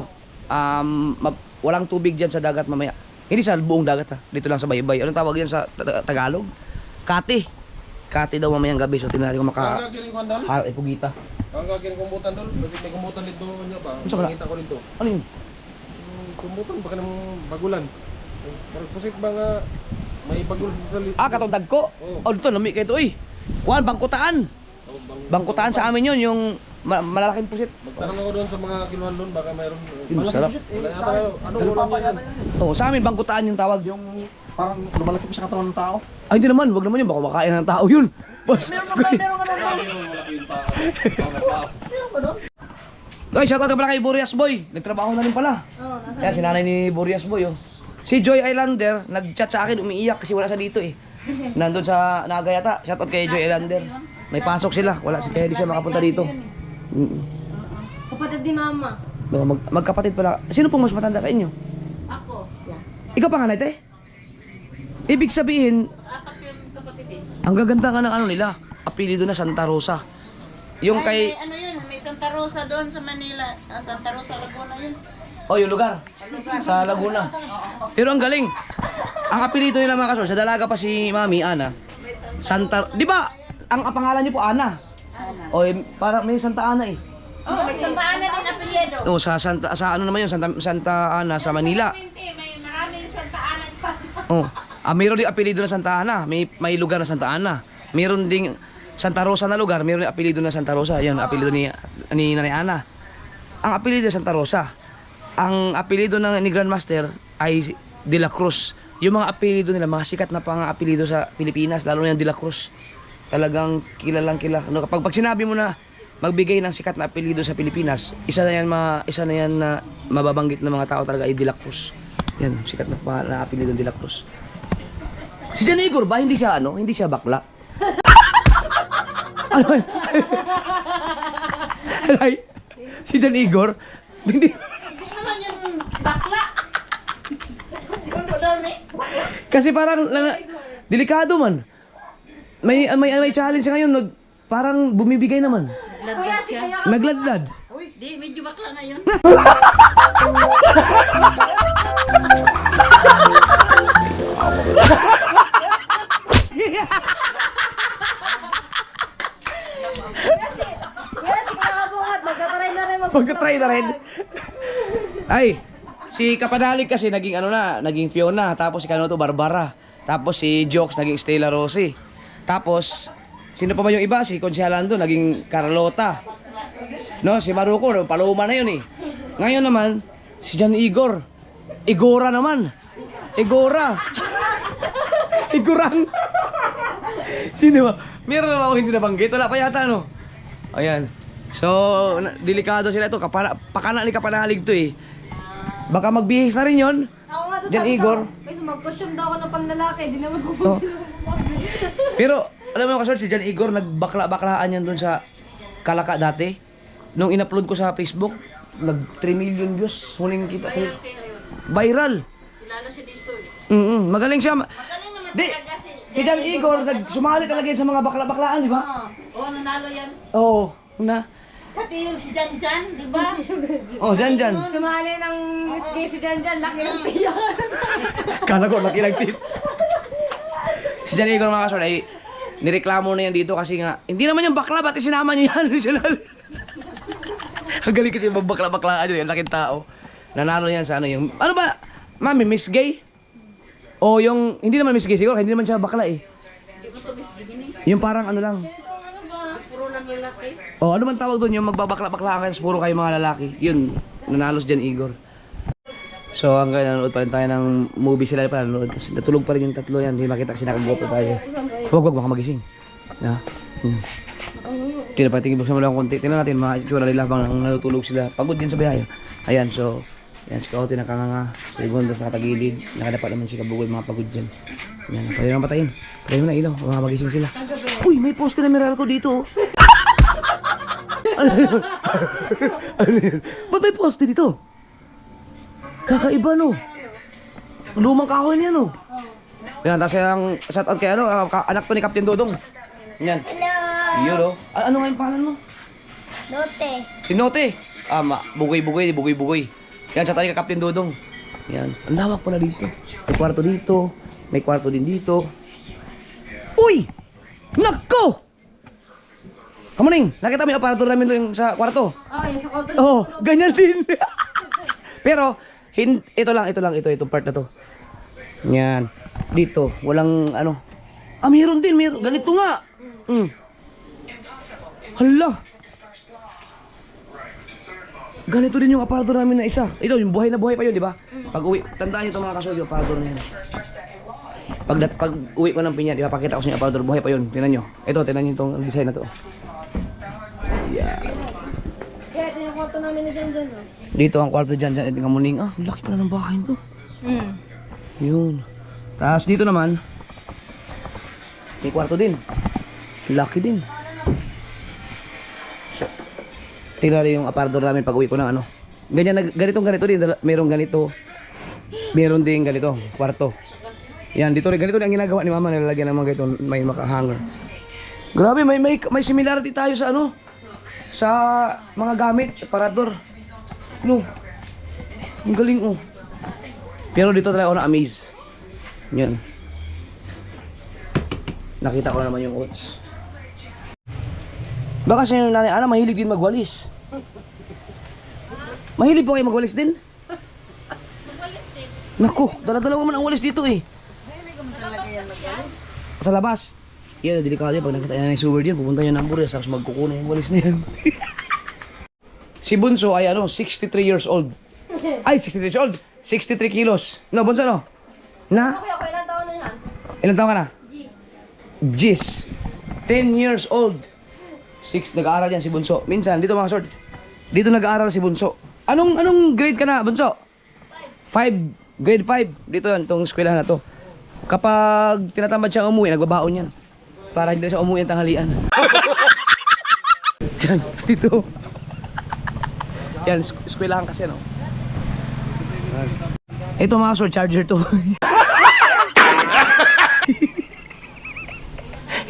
Walang tubig diyan sa dagat mamaya. Hindi sa buong dagat ha. Dito lang sa baybay. Anong tawag yan sa Tagalog? Kati. Kati daw mamayang gabi. So tingnan natin kung pugita. Ang gagawin kumbutan doon, kasi may kumbutan dito niya ba? Ano sa wala? Nakita ko dito. Ano yun? Kumbutan baka ng bagulan. Pero pusit ba nga may bagul sa lito? Katong dagko? Oo. Oh, dito lamig kayo ito eh. Kuhan, bangkutaan. Bangkutaan sa amin yun, yung malalaking pusit. Magtanong ako doon sa mga kinuhan doon, baka mayroon. Yun, sarap. Wala yata kayo. Ano ulam yan? Oh, sa amin bangkutaan yung tawag. Yung parang lumalaki pa sa katawan ng tao. Ay, hindi naman, wag naman yun, baka makain ng tao yun. Boss. Ay, shoutout ka pala kay Burias Boy. Nagtrabaho na rin pala. Oo, nasa Yan, si nanay ni Burias Boy, oh. Si Joy Islander, nag-chat sa akin, umiiyak kasi wala siya dito eh. Nandun sa Naga yata. Shoutout kay Joy Islander. May pasok sila, wala si kaya di siya makapunta dito. kapatid ni Mama. No, magkapatid pala. Sino pong mas matanda sa inyo? Ako. Ikaw panganay, te? Ibig sabihin, Apat yung kapatid eh. ang gaganda nga ng ano nila, apelido na Santa Rosa. Yung kay... May ano yun, may Santa Rosa doon sa Manila. Santa Rosa, Laguna yun. Oh, yung lugar. Sa Laguna. Pero ang galing. Ang apelido nila mga kasol, sa dalaga pa si Mami, Ana. Santa... Di ba, ang pangalan niyo po, Ana? O, parang may Santa Ana eh. Oh, may Santa Ana din apelyido. No, sa ano naman yun, Santa Ana sa Manila. May maraming Santa Ana pa. Oh, mayroon din apelido na Santa Ana, may lugar na Santa Ana. Mayroon ding Santa Rosa na lugar, mayroon din apelido na Santa Rosa. Yan, apelido ni Nanay Ana. Ang apelido Santa Rosa. Ang apelido ni Grandmaster ay De La Cruz. Yung mga apelido nila, mga sikat na pang apelido sa Pilipinas, lalo na yung De La Cruz. Talagang kilalang kilala. No, pag sinabi mo na magbigay ng sikat na apelido sa Pilipinas, isa na yan na mababanggit ng mga tao talaga ay De La Cruz. Yan, sikat na apelido ng De La Cruz. Si Jan Igor ba hindi siya hindi siya bakla? Ano? Ay, si Jan Igor hindi Hindi naman yung bakla. Siguro doon eh. kasi parang delikado man. May challenge ngayon, parang bumibigay naman. Kuya, si Kaya Nagladlad. Di, medyo bakla na yun. Kuya, si Kaya Kabungat. Magkatry na rin. Magka-try na rin. Ay, si Kapanalig kasi naging naging Fiona. Tapos si Kanoto Barbara. Tapos si Jokes naging Stella Rossi. Tapos, sino pa ba yung iba? Si Consialando naging Carlota. No, si Maruco, Paloma na yun eh. Ngayon naman, si Jan Igor. Igora naman. Igora. Igorang. Sino ba? Meron naman ako hindi nabanggit. Wala pa yata, no? Ayan. So, delikado sila ito. Pakana ni Kapanalig to eh. Baka magbihis na rin yun. Ako nga doon Jan sabi Igor. ko, Kasi mag-costume daw ako ng panlalaki. Di naman ako. Oh. Pero, alam mo kasort, si Jan Igor, nagbakla-baklaan yan dun sa Kalaka dati. Nung in-upload ko sa Facebook, nag 3 million views. Huling kita. Viral kayo yun. Viral. Kilala siya dito eh. Magaling siya. Magaling naman Di, talaga si Jan Igor, sumali talaga yan sa mga bakla-baklaan, di ba? Oo, nanalo yan. Oo. Na. Pati yung si Jan Jan, di ba? Oh, Jan. Sumali ng Miss Gay si Jan Jan, laki ng tiyan. Kala ko, laki lang tip. Si Jan Igor mga kasor, ay nireklamo na yan dito kasi nga, hindi naman yung bakla, ba't isinama niyo yan? Ang galing kasi magbakla-baklaan yun, yung laking tao. Nanalo yan sa ano yung, ano ba, mami, Miss Gay? O yung, hindi naman Miss Gay siguro, hindi naman siya bakla eh. Hindi ko to misgigin eh. Yung parang ano lang. Itong ano ba? Puro lang lalaki. O ano man tawag doon, yung magbabakla-bakla kayo, puro kayo mga lalaki. Yun, nanalo si Jan Igor. So hanggang nanonood pa rin tayo ng movie sila pa nanonood. Kasi natulog pa rin yung tatlo yan, hindi makita kasi nakagopo tayo. Wag, baka magising. Ya. Tira pa, tingin buksan mo lang konti. Tingnan natin mga itsura nila habang natutulog sila. Pagod din sa biyahe. Ayan, so yan si Kaote nakanganga. Si Gondo sa katagilid. Nakadapat naman si Kabugoy, mga pagod dyan. Yan, pwede naman patayin. Pwede mo na ilaw, baka magising sila. Uy, may poster na Meralco dito. Ano yun? Ano yun? Ba't may poster dito? Kakaiba no. Lumang kahoy niya no. Yan, tapos yung shoutout kay ano, anak to ni Captain Dodong. Yan. Hello! Yun o. Ano nga yung pangalan mo? Note. Si Note. Bugoy-bugoy, bugoy-bugoy. Yan, shoutout kay Captain Dodong. Yan. Ang lawak pala dito. May kwarto dito. May kwarto din dito. Uy! Nako! Kamuning, nakita mo yung aparatur namin doon sa kwarto? Yung sa counter. Oo, ganyan din. Pero, itong part na to. Yan. Dito, walang ano. Meron din, meron. Ganito nga. Hala. Ganito din yung aparador namin na isa. Ito, yung buhay na buhay pa yun, di ba? Pag uwi, tandaan nyo ito mga kasoy, yung aparador na yan. Pag uwi ko ng pinya, di ba, pakita ko sa inyo aparador, buhay pa yun. Tingnan nyo. Ito, tingnan nyo itong design na to. Yeah. Kaya ito yung kwarto namin ni Jan Jan. Dito ang kwarto dyan, ito nga muling. Laki pala ng bahay nito. Yun. Tapos dito naman, may kwarto din. Laki din. So, tingnan natin yung aparador namin pag uwi ko ng ano. Ganito din. Merong ganito. Meron din ganito, kwarto. Yan, dito rin. Ganito rin ang ginagawa ni mama. Nilalagyan ng mga ganito, may makahanger. Grabe, may similarity tayo sa ano. Sa mga gamit, aparador. No. Ang galing oh. Pero dito talaga ako na-amaze. Yan. Nakita ko na naman yung oats. Baka siya yung nanay Ana, mahilig din magwalis. Mahilig po kayo magwalis din? Magwalis din. Naku, dala-dala mo man ang walis dito eh. Sa labas. Yan, delikado yan. Pag nakita yan ng sewer dyan, pupunta yan ng Amburia, tapos magkukunin yung walis na yan. Si Bunso ay 63 years old. Ay, 63 years old. 63 kilos. No, Bunso, no? Na? Kuya, ilang taon na yan? Ilan taon ka na? Gis. 10 years old. Nag-aaral yan si Bunso. Minsan, dito mga sort. Dito nag-aaral si Bunso. Anong grade ka na, Bunso? 5. Grade 5. Dito yan, itong eskwelahan na to. Kapag tinatamad siya umuwi, nagbabaon yan. Para hindi siya umuwi ang tanghalian. Yan, dito. Yan, eskwelahan kasi, no? Ito mga sort, charger to.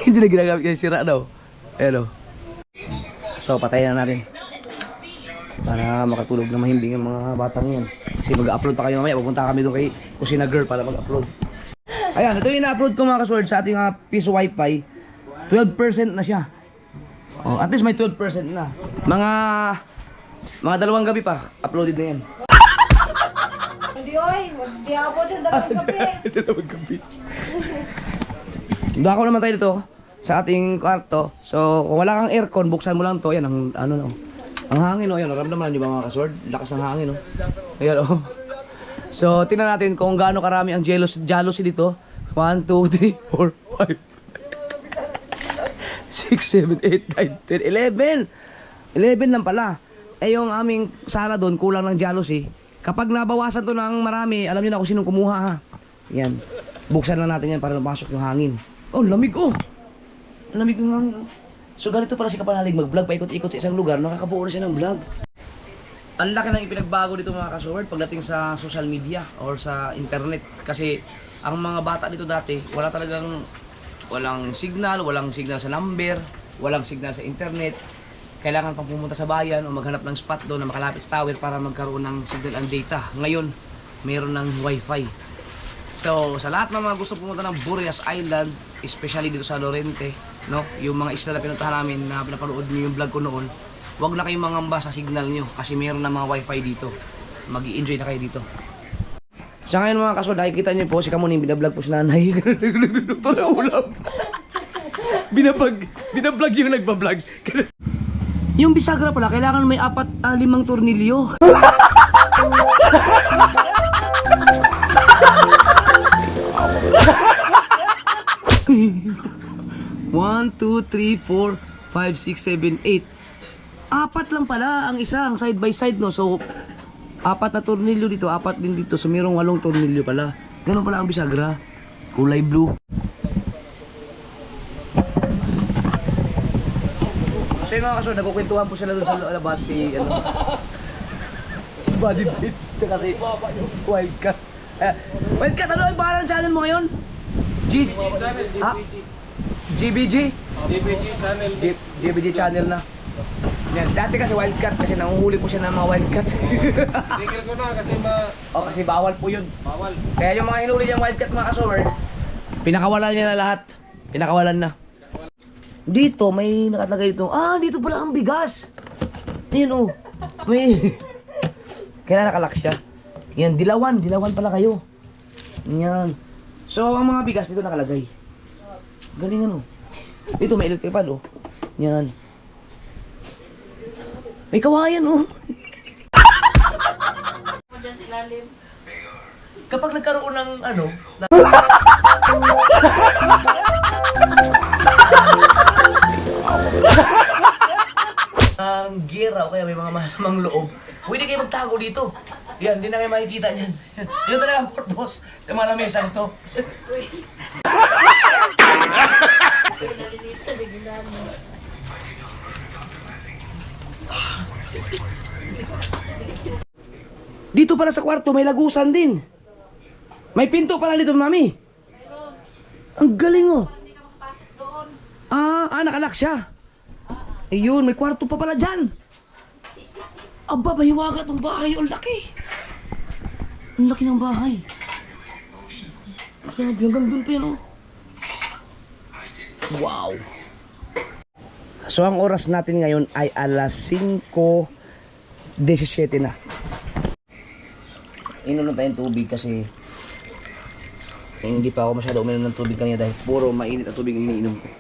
Hindi na ginagamit kasi sira daw. Ayan o. So, patayin na natin. Para makatulog na mahimbing yung mga batang yan. Kasi mag-upload pa kayo mamaya. Pupunta kami doon kay Kusina Girl para mag-upload. Ayan, ito yung ina-upload ko mga kasword sa ating piso wifi. 12% na siya. Oh, at least may 12% na. Mga 2 gabi pa, uploaded na yan. Hindi oy, hindi abot yung dalawang kape. Dalawang gabi. Dako naman tayo dito sa ating kwarto. So, kung wala kang aircon, buksan mo lang to. Yan, ang ang hangin, oh. Yan, naramdaman niyo ba mga kasword? Lakas ng hangin, oh. Ayan, oh. So, tingnan natin kung gaano karami ang jealousy dito. 1, 2, 3, 4, 5 6, 7, 8, 9, 10, 11 11 lang pala. Eh yung aming sala doon, kulang ng jealousy. Kapag nabawasan to ng marami, alam niyo na kung sinong kumuha ha. Yan. Buksan lang natin yan para lumasok yung hangin. Oh, lamig oh. Lamig ng hangin. So ganito pala si Kapanalig mag-vlog, paikot-ikot sa isang lugar, nakakabuo na siya ng vlog. ang laki ng ipinagbago dito mga ka-sword pagdating sa social media or sa internet. Kasi ang mga bata dito dati, walang signal sa number, walang signal sa internet. Kailangan pang pumunta sa bayan o maghanap ng spot doon na makalapit sa tower para magkaroon ng signal and data. Ngayon, mayroon ng wifi. So, sa lahat ng mga gusto pumunta ng Boreas Island, especially dito sa Lorente, no? Yung mga isla na pinuntahan namin na pinapanood niyo yung vlog ko noon, huwag na kayong mangamba sa signal nyo kasi mayroon ng mga wifi dito. Mag-i-enjoy na kayo dito. Sa ngayon mga kasod, nakikita nyo po si Kamuning, binablog po si nanay. Ito na ulam. Binablog yung nagbablog. Yung bisagra pala, kailangan may 4-5 tornilyo. 1, 2, 3, 4, 5, 6, 7, 8. 4 lang pala ang isa, ang side by side, no? So, 4 na tornilyo dito, 4 din dito. So, mayroong 8 tornilyo pala. Ganun pala ang bisagra. Kulay blue. So, yung mga kaso, nagkukwentuhan po sila doon sa labas si Body Blitz, tsaka si Wildcat. Wildcat, ano ang pangalan ng channel mo ngayon? GBG? DBG channel. GBG channel na. Yan, dati kasi wildcat kasi nanguhuli po siya ng mga wildcat. Tigil ko na kasi Kasi bawal po yun. bawal. Kaya yung mga hinuli niyang wildcat mga kasower, pinakawalan niya na lahat. Pinakawalan na. Dito may nakatlagay dito. Dito pala ang bigas. Ayun oh. May kailan nakalak siya. Yan, dilawan pala kayo. Yan. So ang mga bigas dito nakalagay. Galing ano. Dito may electric pan oh. Yan. May kawayan oh. Diyan sa ilalim. Kapag nagkaroon ng ano, ang gira o kaya may mga masamang loob, pwede kayo magtago dito. Yan, hindi na kayo makikita niyan. Yun talaga ang purpose sa mga lamesang to. Nalinisan din ginamit. Dito pala sa kwarto may lagusan din. May pinto pala dito, mami. Ang galing oh. Hindi ka makapasok doon. Nakalak siya. Ayun, may kwarto pa pala dyan. Aba, mahiwaga tong bahay. Ang laki. Ang laki ng bahay. Grabe, hanggang dun pa yan oh. Wow. So ang oras natin ngayon ay alas 5:17 na. Inom na tayong tubig kasi hindi pa ako masyado uminom ng tubig kanina dahil puro mainit ang tubig ang iniinom ko.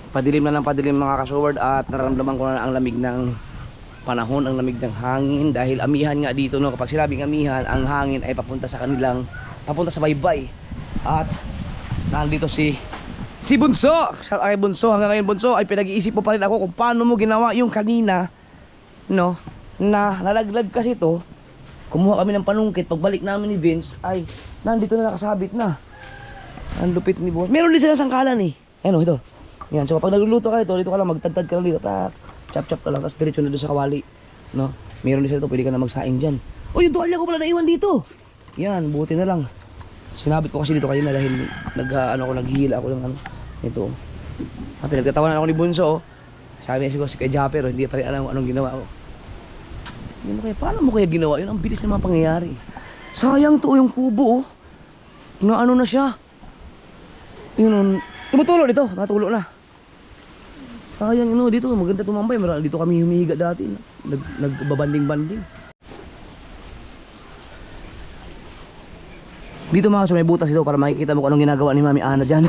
Padilim na lang padilim mga kasoward at nararamdaman ko na ang lamig ng panahon, ang lamig ng hangin dahil amihan nga dito no. Kapag sinabing amihan, ang hangin ay papunta sa baybay. At nandito si Bunso. Shout out kay Bunso. Hanggang ngayon Bunso ay pinag-iisip mo pa rin ako kung paano mo ginawa yung kanina, no, na nalaglag kasi to. Kumuha kami ng panungkit. Pagbalik namin ni Vince ay nandito na nakasabit na. Ang lupit ni Boss. Meron din silang sangkalan eh. Ano ito. Yan, so kapag nagluluto ka dito ka lang, magtadtad ka lang dito, chop-chop ka lang, tapos diretso na doon sa kawali, no? Meron din sila ito, pwede ka na magsaing dyan. Oh, yung tuwalya ko pala naiwan dito. Yan, buti na lang. Sinabit ko kasi dito kayo na dahil naghihila ako ng ito. Pinagtatawanan ako ni Bunso, oh. Sabi niya siguro si kay Japper, hindi pa rin alam anong ginawa ko. Paano mo kaya ginawa yun? Ang bilis ng mga pangyayari. Sayang to yung kubo, oh. Na ano na siya. Yun, tumutulo dito, natulo na. Sayang dito, maganda tumambay. Dito kami humihiga dati. Nagbabanding-banding. Dito mga may butas dito para makikita mo kung anong ginagawa ni Mami Ana dyan.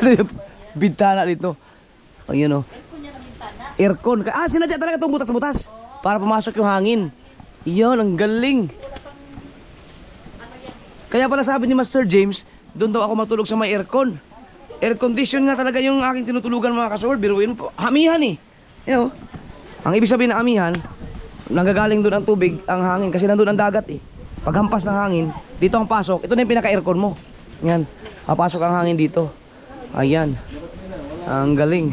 Ano yung bintana dito? Ayun oh. Aircon. Sinadya talaga itong butas-butas para pumasok yung hangin. Iyon, ang galing. Kaya pala sabi ni Master James, doon daw ako matulog sa may aircon. Air condition nga talaga yung aking tinutulugan mga kasaward. Biruin po. Amihan eh. You know, ang ibig sabihin ng amihan, nanggagaling doon ang tubig, ang hangin. Kasi nandun ang dagat eh. Paghampas ng hangin, dito ang pasok. Ito na yung pinaka-aircon mo. Yan. Papasok ang hangin dito. Ayan. Ang galing.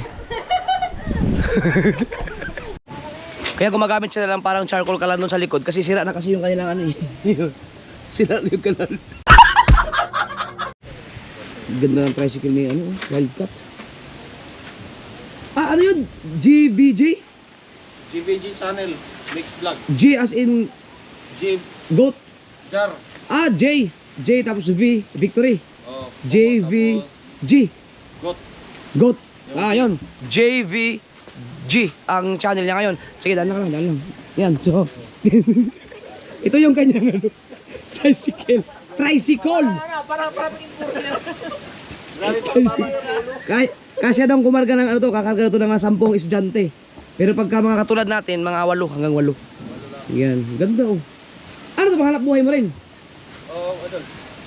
Kaya gumagamit sila lang parang charcoal kalan doon sa likod kasi sira na kasi yung kanilang ano eh. Sira na yung kalan. Ganda ng tricycle ni ano, Wildcat. Ah, ano yun? GBG? GVG channel, mixed vlog. G as in J, goat. Jar. Ah, J. J tapos V, victory. Oh, JVG. got. Goat. Ah, yun. JVG ang channel niya ngayon. Sige, daan lang. Yan, so. Ito yung kanyang ano, tricycle. Tricycle! Kasi daw kumarga ng ano to, kakarga to ng mga 10 estudyante. Pero pagka mga katulad natin, mga 8 hanggang 8. Yan, ganda oh. Ano to, mahanap buhay mo rin? Oh, idol.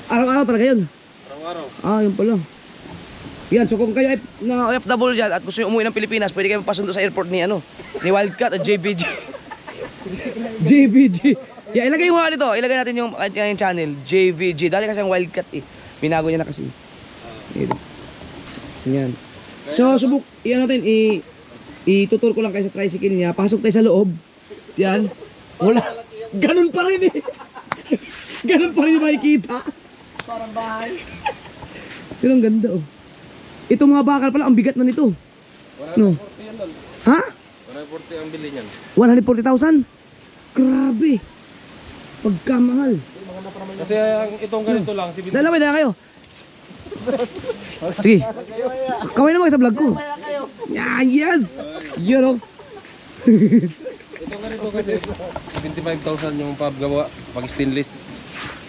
Araw-araw talaga yun. Araw-araw. Ah, yun pala. Yan, so kung kayo ay na OFW dyan at gusto nyo umuwi ng Pilipinas, pwede kayo magpasundo sa airport ni ano, ni Wildcat at JVG. JVG. Yeah, ilagay mo nga dito. Ilagay natin yung channel, JVG. Dati kasi ang Wildcat eh. Binago niya na kasi. Yan. So, iyan natin, itutur ko lang kayo sa tricycle niya. Pasok tayo sa loob. Yan. Wala. Ganun pa rin eh. Ganun pa rin yung makikita. Parang bahay. Pero ang ganda oh. Ito mga bakal pala, ang bigat na nito. 140 No. yan doon. Ha? 140 ang bili niyan. 140,000? Grabe. Pagkamahal. Kasi ang itong ganito lang, 70. Dala kayo. Sige. Kaway naman sa vlog ko. Yeah, yes! Yun oh. Itong ganito kasi 75,000 yung paggawa pag stainless.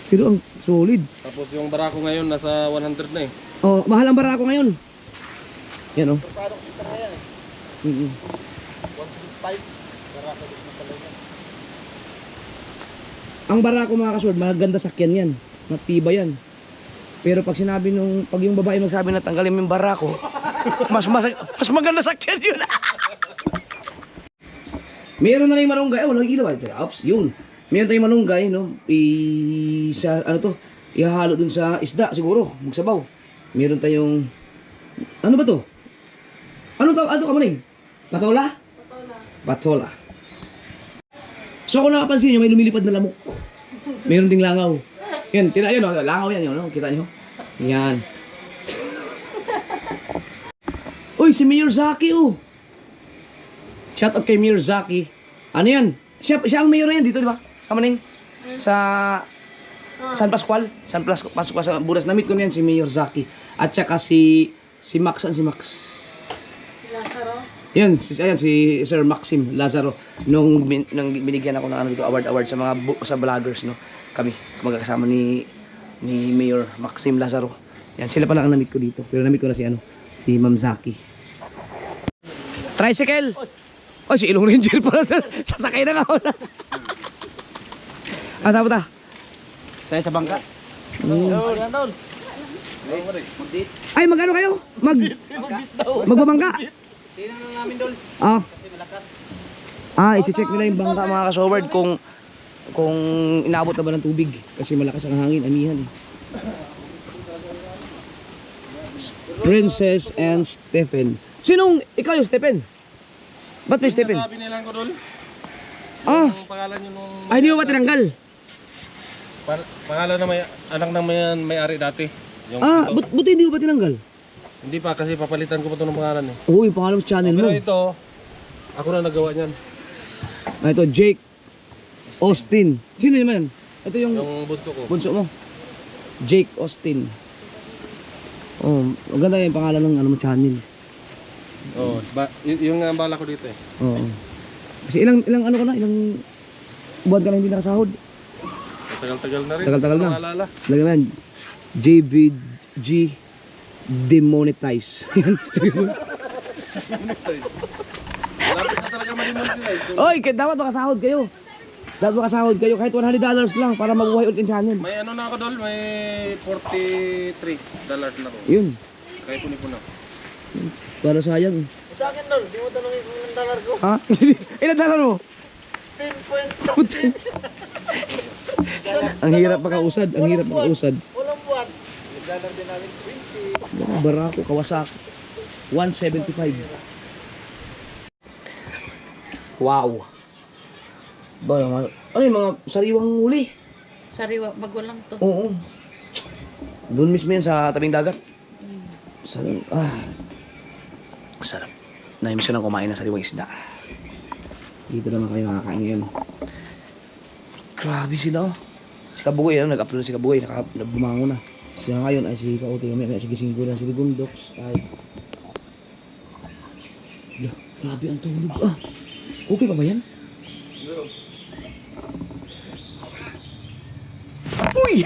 Pero ang solid. Tapos yung barako ngayon nasa 100 na eh. Oh, mahal ang barako ngayon. Yan oh. Ang barako mga kasword, maganda sakyan yan. Matibay yan. Pero pag sinabi pag yung babae magsabi na tanggalin mo yung barako, mas maganda sakyan yun. Meron na rin malunggay. Oh, walang ilaw. Ops, yun. Meron tayong malunggay, no? Ihahalo dun sa isda, siguro. Magsabaw. Meron tayong, ano ba to? Ano ka maning? Patola? Patola. So kung nakapansin nyo, may lumilipad na lamok. Meron ding langaw. Yan, yun, langaw yan, yun, kita nyo? Yan. Uy, si Mayor Zaki, oh. Shout out kay Mayor Zaki. Ano yan? Siya ang mayor yan dito, di ba? Kamaning? Sa San Pascual. San Pascual sa Buras. Na-meet ko niyan si Mayor Zaki. At saka si Max. Si Max? Lazaro. Yan, si Sir Maxim Lazaro. Nung binigyan ako ng ano dito, award sa mga sa vloggers, no. Kami magkakasama ni Mayor Maxim Lazaro. Yan, sila pala ang na-meet ko dito. Pero na-meet ko na si Ma'am Zaki. Tricycle. Oh, si Ilong Ranger pala. Sasakay na nga wala. Ah, tapos ta. Tayo sa bangka. Ay, magano kayo? Magbabangka? Tingnan na namin dol. Ah. I-check nila yung bangka mga kasoward kung inabot na ba ng tubig kasi malakas ang hangin, amihan eh. Princess and Stephen. Ikaw yung Stephen? Ba't may Stephen? Sabi nilang ko dol. Ah, Yung pangalan nyo nung... ay di mo ba tinanggal? Pangalan na anak na may-ari dati. Yung Ah, ito. buti hindi mo ba tinanggal? Hindi pa kasi papalitan ko pa ito ng pangalan eh. Oo, yung pangalan sa channel mo. Pero ito, ako na nagawa niyan. Ah, ito, Jake Austin. Sino naman? Ito yung Yung bunso ko. bunso mo. Jake Austin. Oh, maganda yung pangalan ng ano mo channel. Oh, yung bala ko dito eh. Oo. Kasi ilang ano ka na, ilang buwan ka na hindi nakasahod. Tagal-tagal na rin. Tagal-tagal na. Naalala. Lagyan mo yan, JVG demonetize. Lapit na talaga ma-demonetize. Oy, dapat makasahod kayo. Dapat makasahod kayo kahit $100 lang para mabuhay ulit yung channel. May ano na ako dol, may $43 na ako. Yun. Kaya puni-puna na. Para sayang. Sa akin dol, di mo tanongin kung ng dollar ko. Ha? Ilan dollar mo? 10.7. Ang hirap makausad, ang hirap makausad. Walang buwan. $1 din namin 20. Barako, Kawasaki. 175. Wow. Ba, ano yung mga sariwang huli? Sariwa, bago lang to. Oo. Doon mismo yan sa tabing dagat. Sarap. Sarap. Naimiss ko nang kumain ng sariwang isda. Dito naman kayo makakain ngayon. Grabe sila oh. Si Kabugoy, nag-upload si Kabugoy, bumango na. Siya ngayon ay si Kauti, kami si gising ko lang si Ligundox. Ay. Grabe ang tulog ah. Okay pa ba yan? Uy!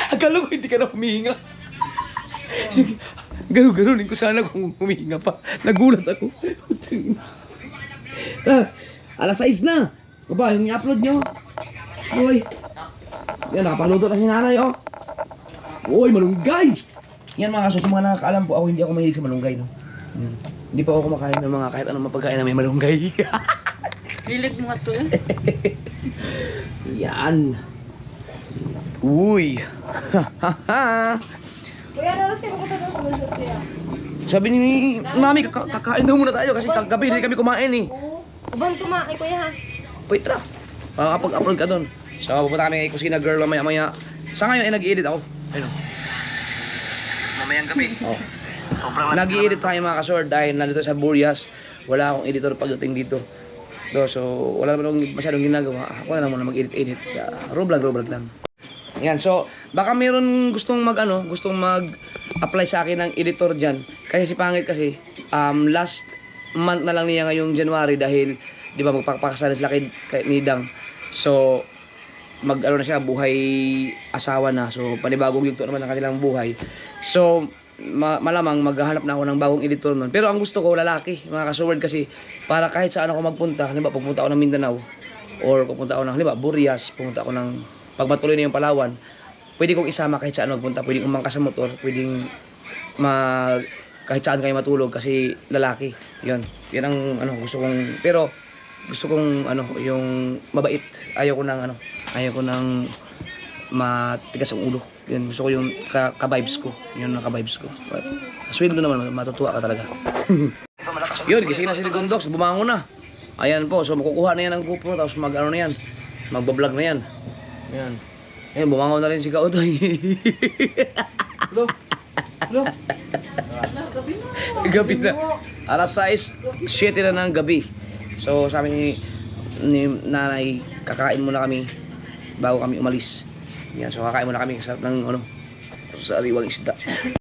Akala ko hindi ka na humihinga. Gano'n-gano'nin ko sana kung humihinga pa. Nagulat ako. Alas 6 na. Aba, yung i-upload nyo. Uy. Yan, nakapaluto na si nanay, oh. Uy, malunggay. Yan mga kaso, sa mga nakakaalam po, ako hindi ako mahilig sa malunggay, no. Yan. Hindi pa ako kumakain ng mga kahit anong mapagkain na may malunggay. Hilig mo nga to eh. Yan. Uy. Kuya, nalas kayo pupunta doon sa bundok kuya. Sabi ni Mami, kakain daw muna tayo kasi kagabi hindi kami kumain eh. Uban kumain kuya ha. Wait, tara. Makakapag-upload ka doon. So, pupunta kami kay Kusina Girl mamaya-maya. Sa ngayon ay nag-i-edit ako. Ayun. Mamayang gabi. Oh. Nag-i-edit tayo mga kasor dahil nandito sa Burias. Wala akong editor pagdating dito. So, wala naman akong masyadong ginagawa. Ako na lang muna mag-edit-edit. Roblag lang. Yan, so baka meron gustong mag-apply sa akin ng editor diyan. Kasi si Pangit kasi last month na lang niya ngayong January dahil 'di ba magpapakasal sila kay Nidang. So na siya, buhay asawa na. So panibagong yugto naman ang kanilang buhay. So malamang maghahanap na ako ng bagong editor nun. Pero ang gusto ko lalaki, mga kasuward, kasi para kahit saan ako magpunta, halimbawa pupunta ako ng Mindanao or pupunta ako ng Burias, pupunta ako ng pag matuloy na yung Palawan, pwede kong isama kahit saan magpunta. Pwede kong mangka sa motor, pwedeng kahit saan kayo matulog kasi lalaki. Yan ang gusto kong, pero gusto kong yung mabait. Ayaw ko nang matigas ang ulo. Yan, gusto ko yung ka-vibes ko. Yun ang ka-vibes ko. Sweldo naman, matutuwa ka talaga. Yun, gising na si Ligundox, bumango na. Ayan po, so makukuha na yan ang GoPro, tapos na yan. Magbablog na yan. Yan. Ayan, bumangaw na rin si Kautoy. Hello? Gabi na. Alas 6, 7 na ng gabi. So, sabi ni nanay, kakain muna kami bago kami umalis. Yan, so kakain muna kami sa sariwang isda.